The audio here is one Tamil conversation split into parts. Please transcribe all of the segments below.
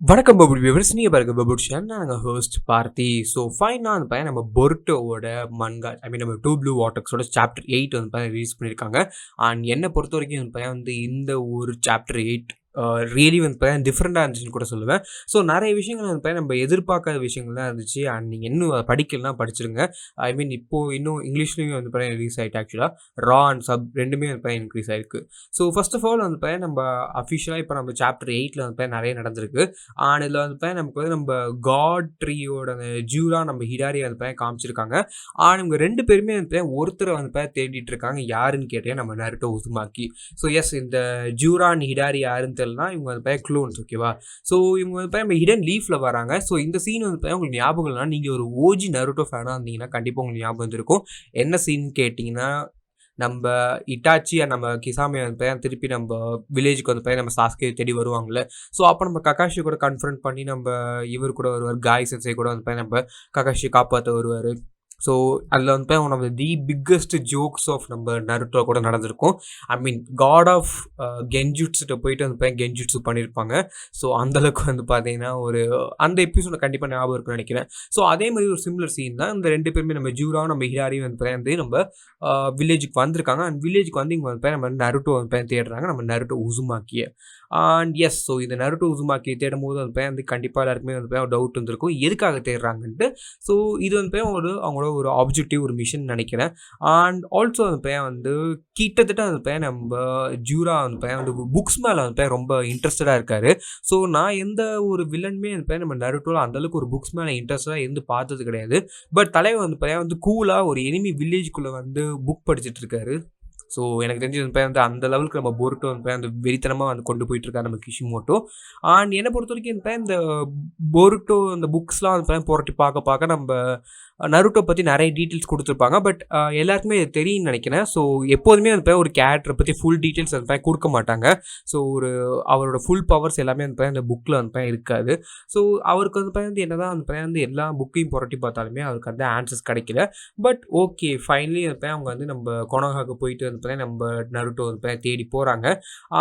வணக்கம் பபுல் வியூவர்ஸ், நீங்க பாருங்க பபுல் ஷேன். நாங்க ஹோஸ்ட் பார்த்தி. ஸோ ஃபைனா வந்து பையன் நம்ம பொருட்டோவோட மன்கா நம்ம டூ ப்ளூ வாட்டர்ஸோட சாப்டர் 8 வந்து பையன் ரிலீஸ் பண்ணியிருக்காங்க. அண்ட் என்னை பொறுத்த வரைக்கும் வந்து பையன் வந்து இந்த ஒரு சாப்டர் 8 ரியலி வந்து பையன் டிஃப்ரெண்டாக இருந்துச்சுன்னு கூட சொல்லுவேன். ஸோ நிறைய விஷயங்கள் வந்து பையன் நம்ம எதிர்பார்க்காத விஷயங்கள் தான் இருந்துச்சு. அண்ட் நீங்கள் இன்னும் படிக்கலாம் படிச்சிருங்க. இப்போது இன்னும் இங்கிலீஷ்லேயும் வந்து பையன் ரிலீஸ் ஆகிட்டு ஆக்சுவலாக ரா அண்ட் சப் ரெண்டுமே வந்து பையன் இன்க்ரீஸ் ஆகிருக்கு. ஸோ ஃபர்ஸ்ட் ஆஃப் ஆல் வந்து பையன் நம்ம அஃபிஷியலாக இப்போ நம்ம சாப்டர் 8 வந்து பையன் நிறைய நடந்திருக்கு. அண்ட் இதில் வந்து பையன் நமக்கு வந்து நம்ம காட் ட்ரீயோட அந்த ஜூரா நம்ம ஹிடாரி வந்து பையன் காமிச்சிருக்காங்க. ஆனால் இவங்க ரெண்டு பேருமே வந்து பையன் ஒருத்தரை வந்து பையன் தேடிட்டு இருக்காங்க. யாருன்னு கேட்டேன், நம்ம நருட்டோ உசுமாக்கி. ஸோ எஸ், இந்த ஜூரா அண்ட் ஹிடாரி யாருன்னு தெரியலனா இவங்க வந்து பையன் க்ளோன்ஸ். ஓகேவா? ஸோ இவங்க வந்து பையன் நம்ம ஹிடன் லீஃப்ல வராங்க. ஸோ இந்த சீன் வந்து பையன் உங்களுக்கு ஞாபகம் இல்லைனா நீங்கள் ஒரு ஓஜி நருட்டோ ஃபேனாக இருந்தீங்கன்னா கண்டிப்பாக உங்களுக்கு ஞாபகம் வந்துருக்கும். என்ன சீன் கேட்டிங்கன்னா, நம்ம இட்டாச்சி நம்ம கிசாமி வந்து பையன் திருப்பி நம்ம வில்லேஜுக்கு வந்து பையன் நம்ம சாஸ்கே தேடி வருவாங்கள்ல. ஸோ அப்போ நம்ம ககாஷி கூட கன்ஃபரன்ட் பண்ணி நம்ம இவர் கூட வருவார், காய் சென்சை கூட வந்து பையன் நம்ம ககாஷி காப்பாற்ற வருவார். ஸோ அதில் வந்து one of the biggest jokes of நம்ம நருட்டோ கூட நடந்திருக்கும். காட் ஆஃப் கென்ஜுட்ஸ்கிட்ட போயிட்டு வந்து கென்ஜுட்ஸு பண்ணியிருப்பாங்க. ஸோ அந்தளவுக்கு வந்து பார்த்தீங்கன்னா ஒரு அந்த எபிசோட கண்டிப்பாக ஞாபகம் இருக்குன்னு நினைக்கிறேன். ஸோ அதே மாதிரி ஒரு சிமிலர் சீன் தான் இந்த ரெண்டு பேருமே நம்ம ஜூராவும் நம்ம ஹிடாரியும் வந்து நம்ம வில்லேஜுக்கு வந்திருக்காங்க. அண்ட் வில்லேஜுக்கு வந்து இங்கே வந்து நம்ம நருட்டோ வந்து தேடுறாங்க, நம்ம நருட்டோ உசுமாக்கிய. அண்ட் எஸ், ஸோ இந்த நருட்டோ உசுமாக்கியை தேடும் போது வந்து கண்டிப்பாக எல்லாருக்குமே வந்து டவுட் இருந்திருக்கும், எதுக்காக தேடுறாங்கன்ட்டு. ஸோ இது வந்து அவங்களோட ஒரு ஆப்ஜெக்டிவ், ஒரு மிஷன் நினைக்கிறேன். அண்ட் ஆல்சோ வந்து கிட்டத்தட்ட நம்ம ஜூரா வந்து புக்ஸ் மேலே ரொம்ப இன்ட்ரெஸ்டடாக இருக்காரு. ஸோ நான் எந்த ஒரு வில்லனுமே நம்ம நருட்டோவில் அந்தளவுக்கு ஒரு புக்ஸ் மேலே இன்ட்ரெஸ்டாக இருந்து பார்த்தது கிடையாது. பட் தலைவர் வந்து கூலாக ஒரு எனிமி வில்லேஜுக்குள்ளே வந்து புக் படிச்சுட்டு இருக்காரு. ஸோ எனக்கு தெரிஞ்சு வந்து அந்த லெவலுக்கு நம்ம பொருட்டோ அந்த வெறித்தனமாக வந்து கொண்டு போயிட்டுருக்காரு நம்ம கிஷிமோட்டோ. அண்ட் என்னை பொறுத்த வரைக்கும் இந்த பொருட்டோ அந்த புக்ஸ்லாம் புரட்டி பார்க்க நம்ம நருட்டோ பற்றி நிறைய டீட்டெயில்ஸ் கொடுத்துருப்பாங்க. பட் எல்லாருக்குமே இது தெரியும்னு நினைக்கிறேன். ஸோ எப்போதுமே ஒரு கேரக்டரை பற்றி ஃபுல் டீட்டெயில்ஸ் கொடுக்க மாட்டாங்க. ஸோ அவரோட ஃபுல் பவர்ஸ் எல்லாமே அந்த புக்கில் இருக்காது. ஸோ அவருக்கு வந்து என்னதான் வந்து எல்லா புக்கையும் புரட்டி பார்த்தாலுமே அவருக்கு வந்து ஆன்சர்ஸ் கிடைக்கல. பட் ஓகே, ஃபைனலி அவங்க வந்து நம்ம கொனோஹாக்கு போயிட்டு நம்ம நருட்டோ தேடி போகிறாங்க.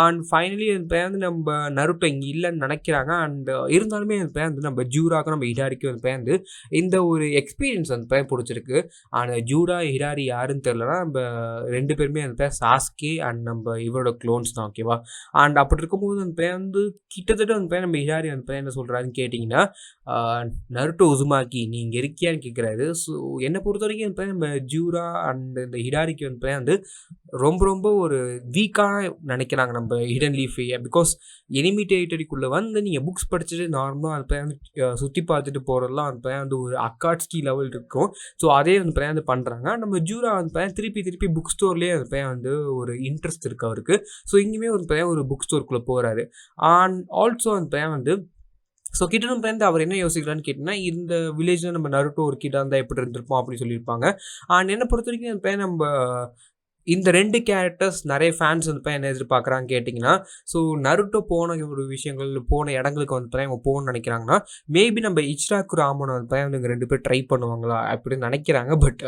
அண்ட் ஃபைனலி வந்து நம்ம நருட்டோ இங்கே இல்லைன்னு நினைக்கிறாங்க. அண்ட் இருந்தாலுமே வந்து நம்ம ஜூராக்கும் நம்ம ஹிடாரிக்கும் வந்து இந்த ஒரு எக்ஸ்பீரியன்ஸ் பிடிச்சிருக்கு. ஆனால் ஜூரா ஹிடாரி யாருன்னு தெரியலனா நம்ம ரெண்டு பேருமே சாஸ்கே அண்ட் நம்ம இவரோட க்ளோன்ஸ் தான். ஓகேவா? அண்ட் அப்படி இருக்கும்போது வந்து கிட்டத்தட்ட நம்ம ஹிடாரி என்ன சொல்கிறாருன்னு கேட்டிங்கன்னா, நருட்டோ உசுமாக்கி நீ இங்கே இருக்கியான்னு கேட்குறாரு. ஸோ என்னை பொறுத்த வரைக்கும் நம்ம ஜூரா அண்ட் இந்த ஹிடாரிக்கு வந்து ரொம்ப ரொம்ப ஒரு வீக்காக நினைக்கிறாங்க நம்ம ஹிடன் லீஃபையை. பிகாஸ் எனிமி டெரிட்டரிக்குள்ளே வந்து நீங்கள் புக்ஸ் படிச்சுட்டு நார்மலாக சுற்றி பார்த்துட்டு போகிறதெல்லாம் வந்து ஒரு அக்காட்ஸ்கி லெவல் இருக்கும். ஸோ அதே வந்து பண்ணுறாங்க. நம்ம ஜூரா திருப்பி புக் ஸ்டோர்லேயே வந்து ஒரு இன்ட்ரெஸ்ட் இருக்குது அவருக்கு. ஸோ இங்கேயுமே ஒரு புக் ஸ்டோருக்குள்ளே போகிறாரு. அண்ட் ஆல்சோ வந்து ஸோ கிட்ட அவர் என்ன யோசிக்கிறான்னு கேட்டிங்கன்னா, இந்த வில்லேஜில் நம்ம நருட்டோ ஒரு கிட்ட இருந்தால் எப்படி இருந்திருப்போம் அப்படின்னு சொல்லியிருப்பாங்க. அண்ட் என்னை பொறுத்த வரைக்கும் நம்ம இந்த ரெண்டு கேரக்டர்ஸ் நிறைய ஃபேன்ஸ் என்ன எதிர்பார்க்குறான்னு கேட்டிங்கன்னா, ஸோ நருட்டோ போன ஒரு விஷயங்கள் போன இடங்களுக்கு அவங்க போகணும்னு நினைக்கிறாங்கன்னா, மேபி நம்ம இச்சிராக்கு ராமனை இவங்க ரெண்டு பேர் ட்ரை பண்ணுவாங்களா அப்படின்னு நினைக்கிறாங்க. பட்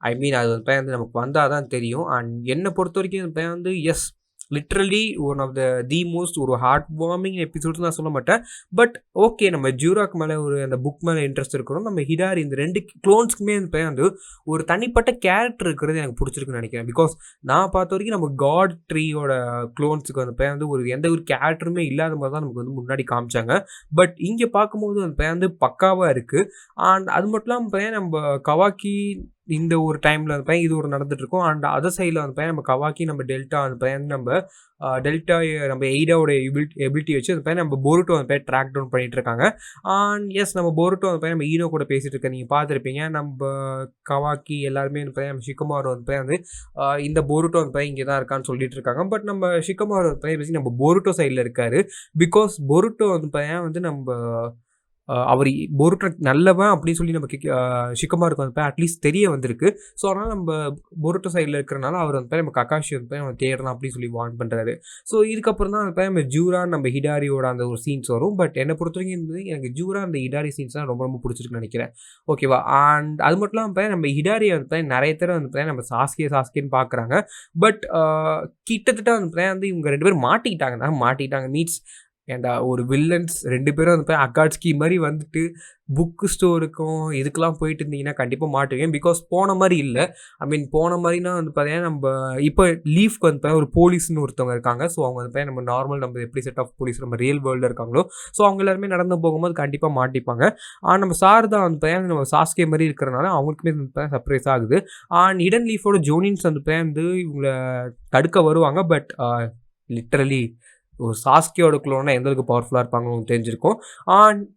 அது வந்து நமக்கு வந்தால் தான் தெரியும். அண்ட் என்னை பொறுத்த வரைக்கும் வந்து yes, literally one of the most ஒரு ஹார்ட் வார்மிங் எபிசோட்ஸ் நான் சொல்ல மாட்டேன். பட் ஓகே, நம்ம ஜூராக்கு மேலே அந்த புக் மேலே இன்ட்ரெஸ்ட் இருக்கிறோம். நம்ம ஹிடாரி இந்த ரெண்டு க்ளோன்ஸ்க்குமே வந்து ஒரு தனிப்பட்ட கேரக்டர் இருக்கிறது எனக்கு பிடிச்சிருக்குன்னு நினைக்கிறேன். பிகாஸ் நான் பார்த்த வரைக்கும் நம்ம காட் ட்ரீயோட க்ளோன்ஸுக்கு வந்து ஒரு எந்த ஒரு கேரக்டருமே இல்லாத மாதிரி தான் நமக்கு முன்னாடி காமிச்சாங்க. பட் இங்கே பார்க்கும்போது வந்து பக்காவாக இருக்குது. அண்ட் அது மட்டும் இல்லாமல் நம்ம கவாக்கி இந்த ஒரு டைமில் இது ஒரு நடந்துகிட்ருக்கோம். அண்ட் அதர் சைடில் நம்ம கவாக்கி நம்ம டெல்டா நம்ம டெல்டா நம்ம எய்டாவோட எபிலிட்டி வச்சு நம்ம போருட்டோ ட்ராக் டவுன் பண்ணிகிட்ருக்காங்க. அண்ட் எஸ், நம்ம போருட்டோ நம்ம ஈனோ கூட பேசிகிட்டு இருக்கேன், நீங்கள் பார்த்துருப்பீங்க. நம்ம கவாக்கி எல்லாருமே நம்ம ஷிகமாரு வந்து இந்த போருட்டோ இங்கே தான் இருக்கான்னு சொல்லிட்டு இருக்காங்க. பட் நம்ம ஷிகமாரு பேசி நம்ம போருட்டோ சைடில் இருக்கார். பிகாஸ் போருட்டோ வந்து நம்ம அவர் போருட்டோ நல்லவன் அப்படின்னு சொல்லி நம்ம ஷிகமாருக்கு அட்லீஸ்ட் தெரிய வந்திருக்கு. ஸோ அதனால் நம்ம போருட்டோ சைடில் இருக்கிறனால அவர் நம்ம ககாஷி நம்ம தேடலாம் அப்படின்னு சொல்லி வார்ன் பண்ணுறாரு. ஸோ இதுக்கப்புறம் தான் நம்ம ஜூரா நம்ம ஹிடாரியோட அந்த ஒரு சீன்ஸ் வரும். பட் என்னை பொறுத்த வரைக்கும் எனக்கு ஜூரா அந்த ஹிடாரி சீன்ஸ் தான் ரொம்ப ரொம்ப பிடிச்சிருக்குன்னு நினைக்கிறேன். ஓகேவா? அண்ட் அது மட்டும் இல்லாமல் நம்ம ஹிடாரியை நிறைய பேர் நம்ம சாஸ்கேன்னு பார்க்குறாங்க. பட் கிட்டத்தட்ட வந்து இவங்க ரெண்டு பேரும் மாட்டிக்கிட்டாங்க மீன்ஸ் ஏன்டா ஒரு வில்லன்ஸ் 2 பேரும் வந்து அக்காட்ஸ்கி மாதிரி வந்துட்டு புக்கு ஸ்டோருக்கும் இதுக்கெல்லாம் போயிட்டு இருந்தீங்கன்னா கண்டிப்பாக மாட்டுவீங்க. பிகாஸ் போன மாதிரி இல்லை. ஐ மீன் போன மாதிரினா வந்து பார்த்தீங்கன்னா நம்ம இப்போ லீஃப்க்கு வந்து ஒரு போலீஸ்னு ஒருத்தவங்க இருக்காங்க. ஸோ அவங்க வந்து நம்ம நார்மல் நம்ம எப்படி செட் ஆஃப் போலீஸ் நம்ம ரியல் வேர்ல்டில் இருக்காங்களோ ஸோ அவங்க எல்லாருமே நடந்து போகும்போது கண்டிப்பாக மாட்டிப்பாங்க. ஆனால் நம்ம சாரதா வந்து பார்த்தீங்கன்னா நம்ம சாஸ்கே மாதிரி இருக்கிறனால அவங்களுக்குமே வந்து சர்ப்ரைஸ் ஆகுது. அண்ட் ஹிடன் லீஃபோட ஜோனின்ஸ் வந்து இவங்களை தடுக்க வருவாங்க. பட் லிட்டரலி ஒரு சாஸ்கியோட குளோனா எந்த அளவுக்கு பவர்ஃபுல்லாக இருப்பாங்கன்னு தெரிஞ்சிருக்கும்.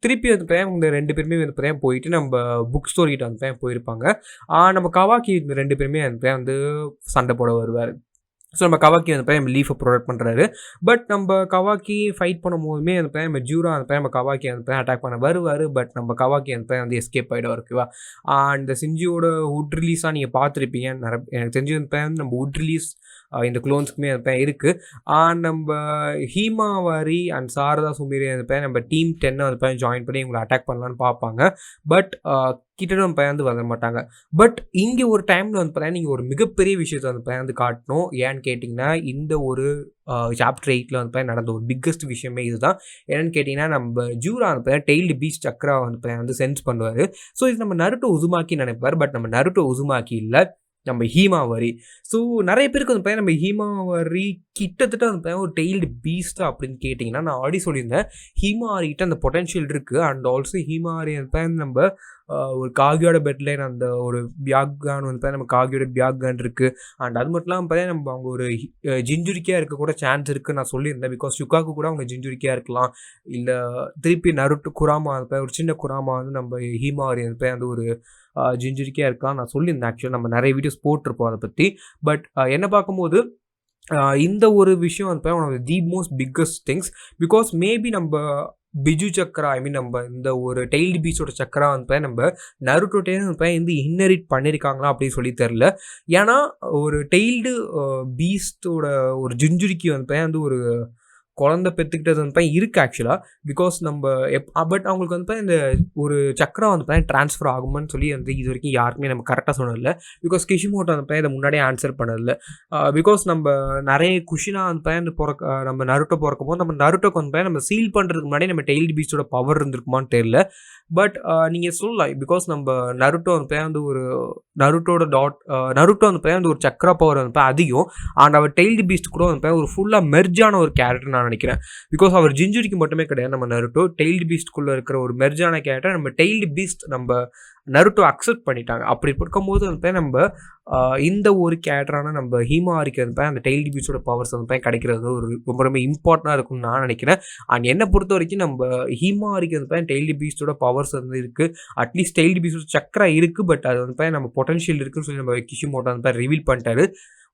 திருப்பி வந்து இவங்க 2 பேருமே வந்து போயிட்டு நம்ம புக் ஸ்டோர் கிட்ட வந்து போயிருப்பாங்க. நம்ம கவாக்கி இந்த 2 பேருமே வந்து சண்டை போட வருவார். ஸோ நம்ம கவாக்கி வந்து நம்ம லீஃபை ப்ரொடெக்ட் பண்ணுறாரு. பட் நம்ம கவாக்கி ஃபைட் பண்ணும்போதுமே வந்து நம்ம ஜூரா வந்து நம்ம கவாக்கி வந்து அட்டாக் பண்ண வருவார். பட் நம்ம கவாக்கி வந்து எஸ்கேப் ஆகிடுவார். ஓகேவா? இந்த சிஞ்சியோட வுட் ரிலீஸாக நீங்கள் பார்த்துருப்பீங்க. எனக்கு தெரிஞ்சு வந்து நம்ம வுட் ரிலீஸ் இந்த க்ளோன்ஸ்க்குமே வந்து இருக்குது. நம்ம ஹீமாவாரி அண்ட் சாரதா சுமீரி வந்து நம்ம டீம் 10 வந்து ஜாயின் பண்ணி இவங்களை அட்டாக் பண்ணலான்னு பார்ப்பாங்க. பட் கிட்ட வந்து வர மாட்டாங்க. பட் இங்கே ஒரு டைமில் வந்து பார்த்தீங்கன்னா நீங்கள் ஒரு மிகப்பெரிய விஷயத்தை வந்து காட்டணும். ஏன்னு கேட்டிங்கன்னா இந்த ஒரு சாப்டர் 8 வந்து நடந்த ஒரு பிக்கஸ்ட் விஷயமே இதுதான். என்னென்னு கேட்டிங்கன்னா நம்ம ஜூரா வந்து டெய்ல்டு பீச் சக்ரா வந்து சென்ஸ் பண்ணுவார். ஸோ இது நம்ம நருட்டோ உசுமாக்கி நினைப்பார். பட் நம்ம நருட்டோ உசுமாக்கி இல்லை, நம்ம ஹீமாவாரி. ஸோ நிறைய பேருக்கு வந்து நம்ம ஹீமாவாரி கிட்டத்தட்ட வந்து ஒரு டெய்ல்டு பீஸ்ட் அப்படின்னு கேட்டிங்கன்னா நான் ஆல்ரெடி சொல்லியிருந்தேன். ஹீமாவாரிக்கிட்ட அந்த பொட்டன்ஷியல் இருக்குது. அண்ட் ஆல்சோ ஹீமாவாரி வந்து நம்ம ஒரு காகியோட பெட்லைன் அந்த ஒரு பியாகான் வந்து நம்ம காகியோட பியாகான் இருக்குது. அண்ட் அது மட்டும் இல்லாமல் பார்த்தீங்கன்னா நம்ம அவங்க ஒரு ஜிஞ்சுரிக்கையாக இருக்க கூட சான்ஸ் இருக்குன்னு நான் சொல்லியிருந்தேன். பிகாஸ் யுக்காக்கு கூட அவங்க ஜிஞ்சுரிக்கையாக இருக்கலாம். இல்லை திருப்பி நருட்டு குராமா இருப்பேன் ஒரு சின்ன குராமா வந்து நம்ம ஹீமாவாரி இருப்பேன் அந்த ஒரு ஜிஞ்சுரிக்கையாக இருக்கலாம் நான் சொல்லியிருந்தேன். ஆக்சுவலாக நம்ம நிறைய வீடியோஸ் போட்டிருப்போம் அதை பற்றி. பட் என்ன பார்க்கும்போது இந்த ஒரு விஷயம் வந்து one of the most biggest things. Because maybe நம்ம பிஜு சக்ரா ஐ மீன் நம்ம இந்த ஒரு டெய்ல்டு பீஸோட சக்ரா வந்து நம்ம நருட்டோட்டே வந்து இன்னரிட் பண்ணியிருக்காங்களா அப்படின்னு சொல்லி தெரில. ஏன்னா ஒரு டெய்ல்டு பீஸ்டோட ஒரு ஜிஞ்சுரிக்கு வந்து ஒரு குழந்தை பெற்றுக்கிட்டது வந்து இருக்குது ஆக்சுவலாக. பிகாஸ் நம்ம பட் அவங்களுக்கு வந்து இந்த ஒரு சக்கரம் வந்து ட்ரான்ஸ்ஃபர் ஆகுமான்னு சொல்லி வந்து இது வரைக்கும் யாருக்குமே நம்ம கரெக்டாக சொன்னதில்லை. பிகாஸ் கிஷிமோட்டோ வந்து இதை முன்னாடியே ஆன்சர் பண்ணதில்லை. பிகாஸ் நம்ம நிறைய குஷினாக வந்து நம்ம நருட்டோ பிறக்கும் போது நம்ம நருட்டோக்கு வந்து நம்ம சீல் பண்ணுறதுக்கு முன்னாடி நம்ம டெய்ல்டு பீஸ்டோட பவர் இருந்திருக்குமான்னு தெரியல. பட் நீங்கள் சொல்லலாம். பிகாஸ் நம்ம நருட்டோ வந்து ஒரு நருட்டோட நருட்டோ வந்து ஒரு சக்கரா பவர் வந்து அதிகம். அண்ட் அவர் டெய்ல்டு பீஸ்ட் கூட வந்து ஒரு ஃபுல்லாக மெர்ஜான ஒரு கேரக்டர் நான் நினைக்கிறேன். பிகாஸ் அவர் ஜிஞ்சுரிக்கு மட்டுமே கிடையாது. நம்ம நருட்டோ டெய்ல்டு பீஸ்ட்குள்ளே இருக்கிற ஒரு மெர்ஜான கேரக்டர் நம்ம டெய்ல்டு பீஸ்ட் நம்ம நருட்டோ அக்செப்ட் பண்ணிட்டாங்க. அப்படி இருக்கும்போது வந்து நம்ம இந்த ஒரு கேரக்டரான நம்ம ஹீமாவாரிக்கு வந்து அந்த டெய்ல்டு பீஸ்டோட பவர்ஸ் வந்து கிடைக்கிறது ஒரு ரொம்ப ரொம்ப இம்பார்ட்டண்டாக இருக்கும்னு நான் நினைக்கிறேன். அண்ட் என்னை பொறுத்த வரைக்கும் நம்ம ஹீமாவாரிக்கு வந்து டெய்ல்டு பீஸ்டோட பவர்ஸ் வந்து இருக்குது. அட்லீஸ்ட் டெய்ல்டு பீஸ்டோட சக்கரா இருக்குது. பட் அது வந்து நம்ம பொட்டன்ஷியல் இருக்குன்னு சொல்லி நம்ம கிஷிமோட்டோ வந்து ரிவீல் பண்ணிட்டாரு.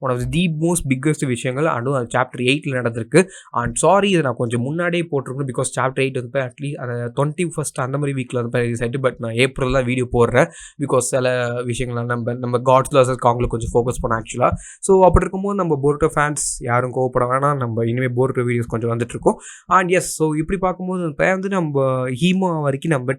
One of the most biggest விஷயங்கள் அதுவும் அது சாப்டர் 8 நடந்திருக்கு. அண்ட் சாரி இதை நான் கொஞ்சம் முன்னாடியே போட்டிருக்கணும். பிகாஸ் சாப்டர் 8 வந்து அட்லீஸ்ட் அந்த 21st அந்த மாதிரி வீக்கில் வந்து ரிலீஸ் ஆகிட்டு. பட் நான் ஏப்ரல் தான் வீடியோ போடுறேன். பிகாஸ் சில விஷயங்கள்லாம் நம்ம காட்ஸ் லாசஸ் காங்கில் கொஞ்சம் ஃபோக்கஸ் பண்ணோம் ஆக்சுவலாக. ஸோ அப்படி இருக்கும்போது நம்ம போருட்டோ ஃபேன்ஸ் யாரும் கோவப்பட வேணாம். நம்ம இனிமேல் போருட்டோ வீடியோஸ் கொஞ்சம் வந்துட்டுருக்கோம். அண்ட் எஸ் ஸோ இப்படி பார்க்கும்போது வந்து நம்ம ஹீமா வரைக்கும் நம்ம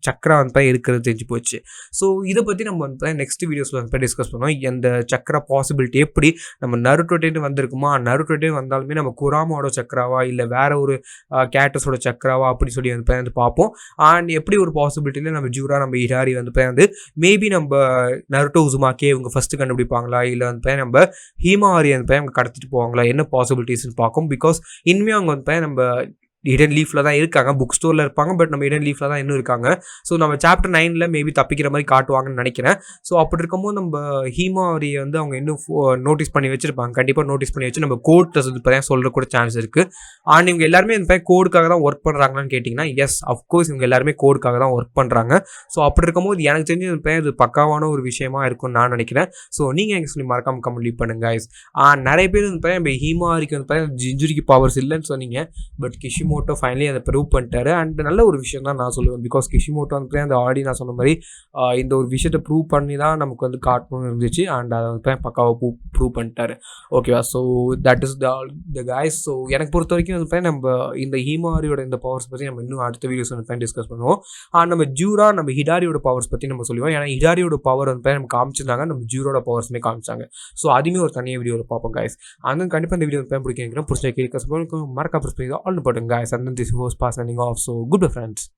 சக்கரா வந்து இருக்கிறது தெரிஞ்சு போச்சு. ஸோ இதை பற்றி நம்ம வந்து நெக்ஸ்ட் வீடியோஸில் வந்து டிஸ்கஸ் பண்ணுவோம். எந்த சக்கரா பாசிபிலிட்டி எப்படி நம்ம நருட்டோட்டே வந்திருக்குமா, நருட்டோட்டே வந்தாலுமே நம்ம குராமாவோட சக்கராவா இல்லை வேற ஒரு கேரக்டர்ஸோட சக்கராவா அப்படி சொல்லி வந்து பார்ப்போம். அண்ட் எப்படி ஒரு பாசிபிலிட்டியில் நம்ம ஜூரா நம்ம ஹிடாரி வந்து மேபி நம்ம நருட்டோ உசுமாக்கே இவங்க ஃபஸ்ட்டு கண்டுபிடிப்பாங்களா இல்லை வந்து நம்ம ஹீமாவாரி வந்து அவங்க கடத்திட்டு போவாங்களா, என்ன பாசிபிலிட்டிஸ்ன்னு பார்க்கும். பிகாஸ் இனிமேல் அவங்க வந்து நம்ம ஹிடன் லீஃபில் தான் இருக்காங்க. புக் ஸ்டோரில் இருப்பாங்க. பட் நம்ம ஹிடன் லீஃபில் தான் இன்னும் இருக்காங்க. ஸோ நம்ம சாப்டர் 9 மேபி தப்பிக்கிற மாதிரி காட்டுவாங்கன்னு நினைக்கிறேன். ஸோ அப்படி இருக்கும்போது நம்ம ஹீமாவாரியை வந்து அவங்க இன்னும் நோட்டீஸ் பண்ணி வச்சுருப்பாங்க. கண்டிப்பாக நோட்டீஸ் பண்ணி வச்சு நம்ம கோட் இப்போ சொல்கிற கூட சான்ஸ் இருக்குது. அண்ட் இவங்க எல்லாருமே இந்த கோடுக்காக தான் ஒர்க் பண்ணுறாங்களான்னு கேட்டிங்கன்னா எஸ் அஃப்கோர்ஸ் இவங்க எல்லாருமே கோடுக்காக தான் ஒர்க் பண்ணுறாங்க. ஸோ அப்படி இருக்கும்போது எனக்கு தெரிஞ்சு இது பக்காவான ஒரு விஷயமா இருக்கும்னு நான் நினைக்கிறேன். ஸோ நீங்கள் எங்கே சொல்லி மறக்காம கமெண்ட் லீவ் பண்ணுங்க கைஸ். நிறைய பேர் வந்து நம்ம ஹீமாவாரிக்கு வந்து ஜிஞ்சுரிக்கு பவர்ஸ் இல்லைன்னு சொன்னீங்க. பட் கிஷிமோட்டோ ஃபைனலி அதை ப்ரூவ் பண்ணிட்டாரு. அண்ட் நல்ல ஒரு விஷயம் தான் நான் சொல்லுவேன். பிகாஸ் கிஷிமோட்டோ வந்து அந்த ஆல்ரெடி நான் சொன்ன மாதிரி இந்த ஒரு விஷயத்தை ப்ரூவ் பண்ணி தான் நமக்கு வந்து காட்டணும்னு இருந்துச்சு. அண்ட் அதை வந்து பக்காவாக ப்ரூவ் பண்ணிட்டாரு. ஓகேவா? So that is the guys. So எனக்கு பொறுத்த வரைக்கும் வந்து நம்ம இந்த ஹீமாவாரியோட இந்த பவர்ஸ் பற்றி நம்ம இன்னும் அடுத்த வீடியோஸ் வந்து டிஸ்கஸ் பண்ணுவோம். அண்ட் நம்ம ஜூரா நம்ம ஹிடாரியோட பவர்ஸ் பற்றி நம்ம சொல்லுவோம். ஏன்னா ஹிடாரியோட பவர் வந்து நம்ம காமிச்சிருந்தாங்க, நம்ம ஜூரோட பவர்ஸுமே காமிச்சாங்க. ஸோ அதுவுமே ஒரு தனியாக வீடியோவில் பார்ப்போம் கைஸ். அங்கே கண்டிப்பாக இந்த வீடியோ பிடிக்கும். பிடிச்ச கேட்க மறக்காம ஆல்னு போட்டுங்க. guys, and then this was passing off. So goodbye friends.